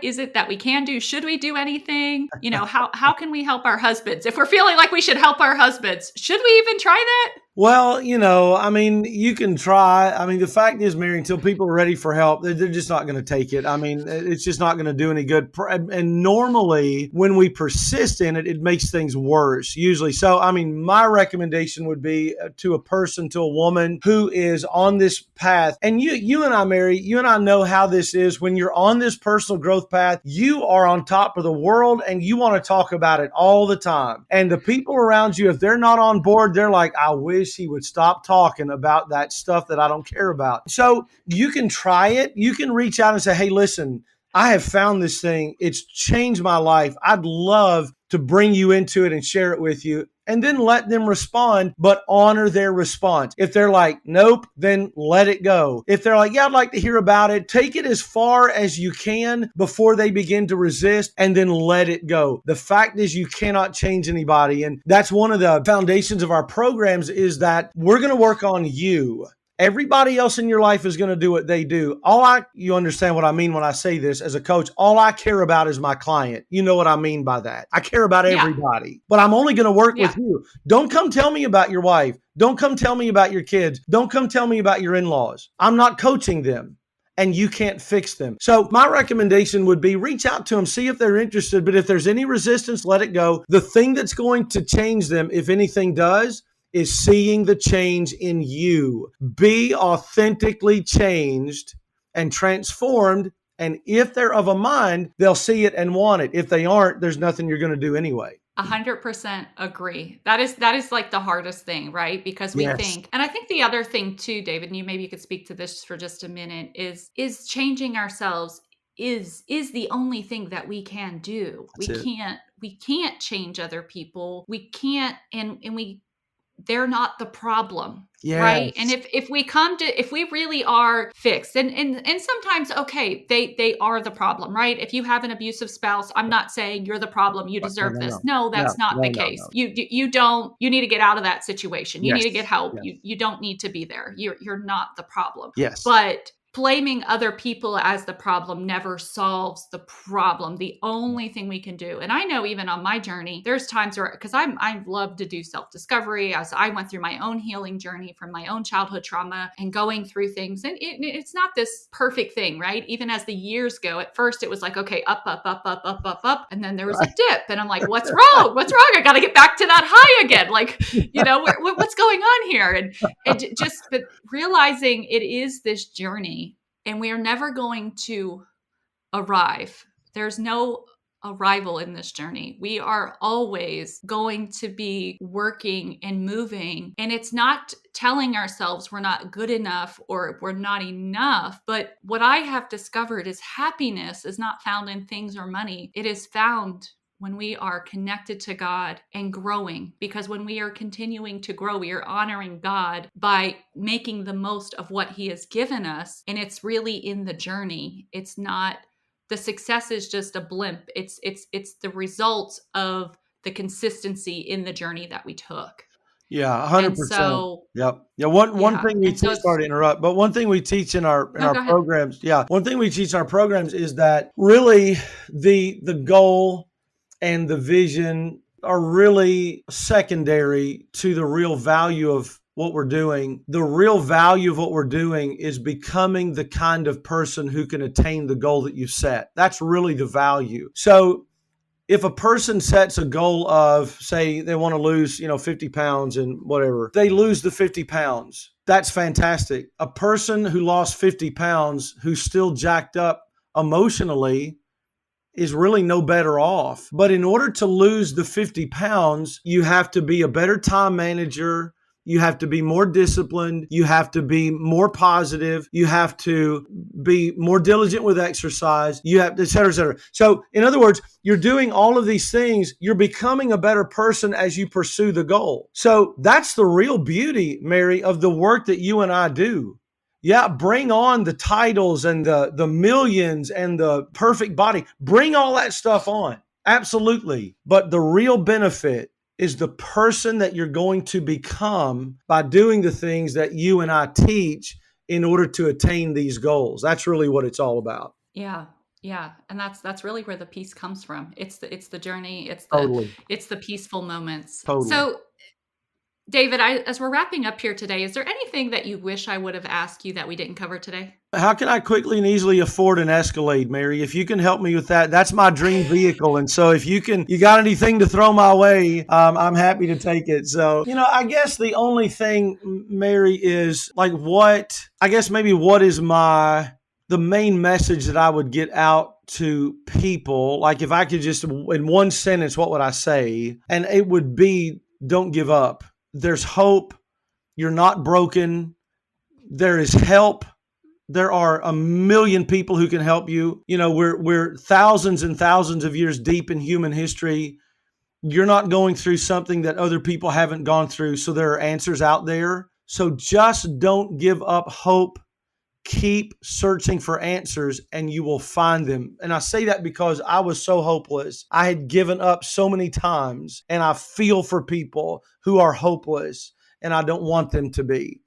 is it that we can do? Should we do anything? How can we help our husbands? If we're feeling like we should help our husbands, should we even try that? Well, you can try. The fact is, Mary, until people are ready for help, they're just not going to take it. It's just not going to do any good. And normally when we persist in it, it makes things worse, usually. So, my recommendation would be to a woman who is on this path. And you and I, Mary, you and I know how this is. When you're on this personal growth path, you are on top of the world and you want to talk about it all the time. And the people around you, if they're not on board, they're like, I wish he would stop talking about that stuff that I don't care about. So you can try it. You can reach out and say, hey, listen, I have found this thing. It's changed my life. I'd love to bring you into it and share it with you. And then let them respond, but honor their response. If they're like, nope, then let it go. If they're like, yeah, I'd like to hear about it, take it as far as you can before they begin to resist, and then let it go. The fact is, you cannot change anybody. And that's one of the foundations of our programs, is that we're going to work on you. Everybody else in your life is going to do what they do. You understand what I mean when I say this as a coach, all I care about is my client. You know what I mean by that. I care about everybody, but I'm only going to work with you. Don't come tell me about your wife. Don't come tell me about your kids. Don't come tell me about your in-laws. I'm not coaching them, and you can't fix them. So my recommendation would be reach out to them, see if they're interested, but if there's any resistance, let it go. The thing that's going to change them, if anything does, is seeing the change in you. Be authentically changed and transformed. And if they're of a mind, they'll see it and want it. If they aren't, there's nothing you're going to do anyway. 100% agree. That is like the hardest thing, right? Because we think, and I think the other thing too, David, and you could speak to this for just a minute, is changing ourselves is the only thing that we can do. We can't change other people. We can't, and they're not the problem. Yes. Right. And if we really are fixed, and sometimes, okay, they are the problem, right? If you have an abusive spouse, I'm not saying you're the problem, you deserve this. No, that's not the case. No. You need to get out of that situation. You need to get help. Yes. You don't need to be there. You're not the problem. Yes. But blaming other people as the problem never solves the problem. The only thing we can do, and I know even on my journey, there's times where, because I love to do self-discovery, as I went through my own healing journey from my own childhood trauma and going through things. And it's not this perfect thing, right? Even as the years go, at first it was like, okay, up, up, up, up, up, up, up. And then there was a dip. And I'm like, what's wrong? What's wrong? I got to get back to that high again. Like, what's going on here? But realizing it is this journey. And we are never going to arrive. There's no arrival in this journey. We are always going to be working and moving. And it's not telling ourselves we're not good enough or we're not enough. But what I have discovered is happiness is not found in things or money. It is found when we are connected to God and growing, because when we are continuing to grow, we are honoring God by making the most of what He has given us. And it's really in the journey. It's not, the success is just a blimp. It's the results of the consistency in the journey that we took. Yeah, 100%. So, yep. Yeah. One thing we teach, sorry to interrupt, but one thing we teach in our programs, one thing we teach in our programs is that really the goal and the vision are really secondary to the real value of what we're doing. The real value of what we're doing is becoming the kind of person who can attain the goal that you've set. That's really the value. So if a person sets a goal of, say, they want to lose, 50 pounds and whatever, they lose the 50 pounds. That's fantastic. A person who lost 50 pounds who's still jacked up emotionally is really no better off. But in order to lose the 50 pounds, you have to be a better time manager. You have to be more disciplined. You have to be more positive. You have to be more diligent with exercise. You have to, et cetera, et cetera. So in other words, you're doing all of these things. You're becoming a better person as you pursue the goal. So that's the real beauty, Mary, of the work that you and I do. Yeah, bring on the titles and the millions and the perfect body. Bring all that stuff on. Absolutely. But the real benefit is the person that you're going to become by doing the things that you and I teach in order to attain these goals. That's really what it's all about. Yeah. Yeah. And that's really where the peace comes from. It's the journey. Totally. It's the peaceful moments. Totally. So David, as we're wrapping up here today, is there anything that you wish I would have asked you that we didn't cover today? How can I quickly and easily afford an Escalade, Mary? If you can help me with that, that's my dream vehicle. And so if you got anything to throw my way, I'm happy to take it. So, I guess the only thing, Mary, is like what is the main message that I would get out to people? Like if I could just, in one sentence, what would I say? And it would be, don't give up. There's hope. You're not broken. There is help. There are a million people who can help you. We're thousands and thousands of years deep in human history. You're not going through something that other people haven't gone through. So there are answers out there. So just don't give up hope. Keep searching for answers and you will find them. And I say that because I was so hopeless. I had given up so many times, and I feel for people who are hopeless, and I don't want them to be.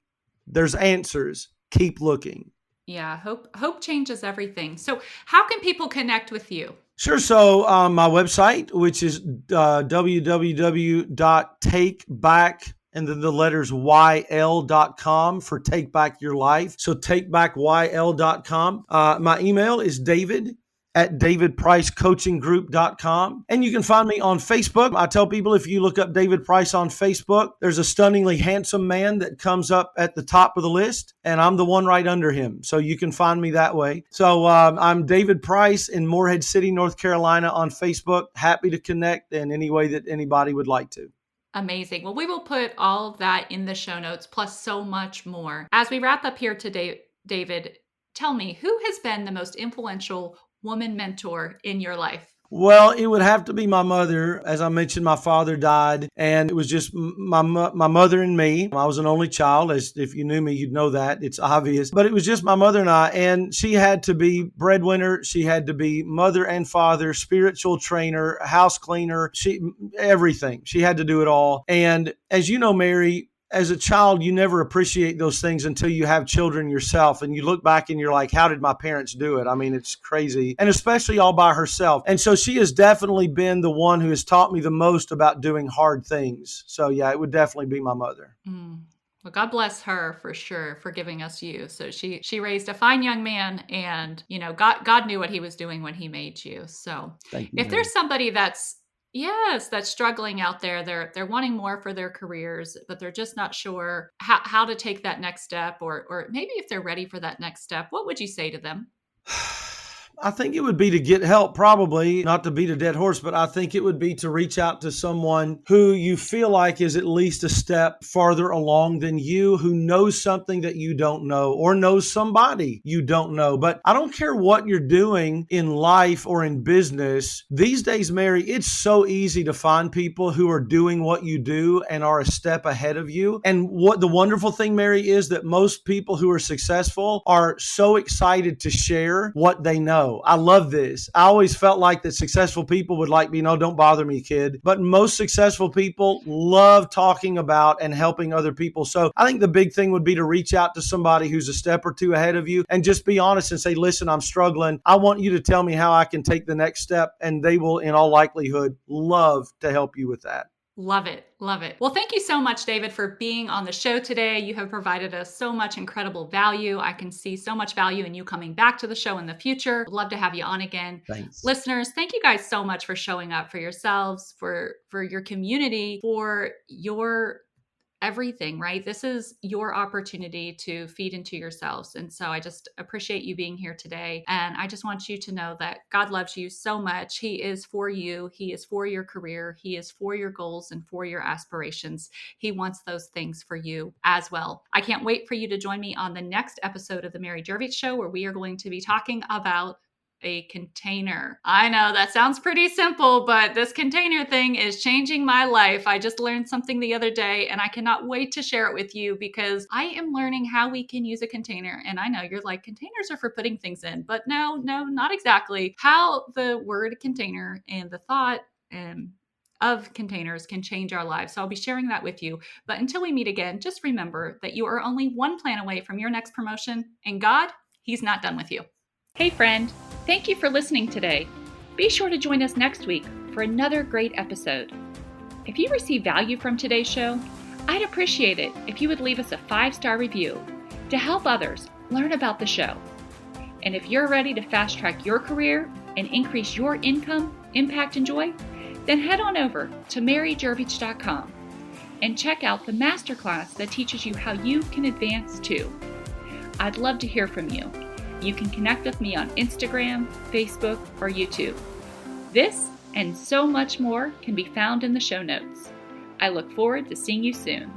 There's answers. Keep looking. Yeah, hope changes everything. So how can people connect with you? Sure. So my website, which is www.takeback and then the letters YL.com for Take Back Your Life. So takebackyl.com. My email is david@davidpricecoachinggroup.com. And you can find me on Facebook. I tell people if you look up David Price on Facebook, there's a stunningly handsome man that comes up at the top of the list, and I'm the one right under him. So you can find me that way. So I'm David Price in Morehead City, North Carolina on Facebook. Happy to connect in any way that anybody would like to. Amazing. Well, we will put all of that in the show notes, plus so much more. As we wrap up here today, David, tell me, who has been the most influential woman mentor in your life? Well, it would have to be my mother. As I mentioned, my father died, and it was just my mother and me. I was an only child. As if you knew me, you'd know that. It's obvious. But it was just my mother and I, and she had to be breadwinner. She had to be mother and father, spiritual trainer, house cleaner, everything. She had to do it all. And as you know, Mary, as a child, you never appreciate those things until you have children yourself. And you look back and you're like, how did my parents do it? I mean, it's crazy. And especially all by herself. And so she has definitely been the one who has taught me the most about doing hard things. So yeah, it would definitely be my mother. Well, God bless her for sure for giving us you. So she raised a fine young man, and God knew what he was doing when he made you. So Thank you, if there's somebody that's struggling out there, they're wanting more for their careers, but they're just not sure how to take that next step, or maybe if they're ready for that next step, what would you say to them? I think it would be to get help, probably, not to beat a dead horse, but I think it would be to reach out to someone who you feel like is at least a step farther along than you, who knows something that you don't know, or knows somebody you don't know. But I don't care what you're doing in life or in business. These days, Mary, it's so easy to find people who are doing what you do and are a step ahead of you. And what the wonderful thing, Mary, is that most people who are successful are so excited to share what they know. I love this. I always felt like that successful people would like me, no, don't bother me, kid. But most successful people love talking about and helping other people. So I think the big thing would be to reach out to somebody who's a step or two ahead of you and just be honest and say, listen, I'm struggling. I want you to tell me how I can take the next step. And they will, in all likelihood, love to help you with that. Love it. Love it. Well, thank you so much, David, for being on the show today. You have provided us so much incredible value. I can see so much value in you coming back to the show in the future. I'd love to have you on again. Thanks. Listeners, thank you guys so much for showing up for yourselves, for your community, for your everything, right? This is your opportunity to feed into yourselves. And so I just appreciate you being here today. And I just want you to know that God loves you so much. He is for you. He is for your career. He is for your goals and for your aspirations. He wants those things for you as well. I can't wait for you to join me on the next episode of The Mary Jervich Show, where we are going to be talking about a container. I know that sounds pretty simple, but this container thing is changing my life. I just learned something the other day and I cannot wait to share it with you because I am learning how we can use a container. And I know you're like, containers are for putting things in, but no, not exactly. How the word container and the thought of containers can change our lives. So I'll be sharing that with you. But until we meet again, just remember that you are only one plan away from your next promotion, and God, He's not done with you. Hey friend, thank you for listening today. Be sure to join us next week for another great episode. If you receive value from today's show, I'd appreciate it if you would leave us a 5-star review to help others learn about the show. And if you're ready to fast track your career and increase your income, impact, and joy, then head on over to maryjervich.com and check out the masterclass that teaches you how you can advance too. I'd love to hear from you. You can connect with me on Instagram, Facebook, or YouTube. This and so much more can be found in the show notes. I look forward to seeing you soon.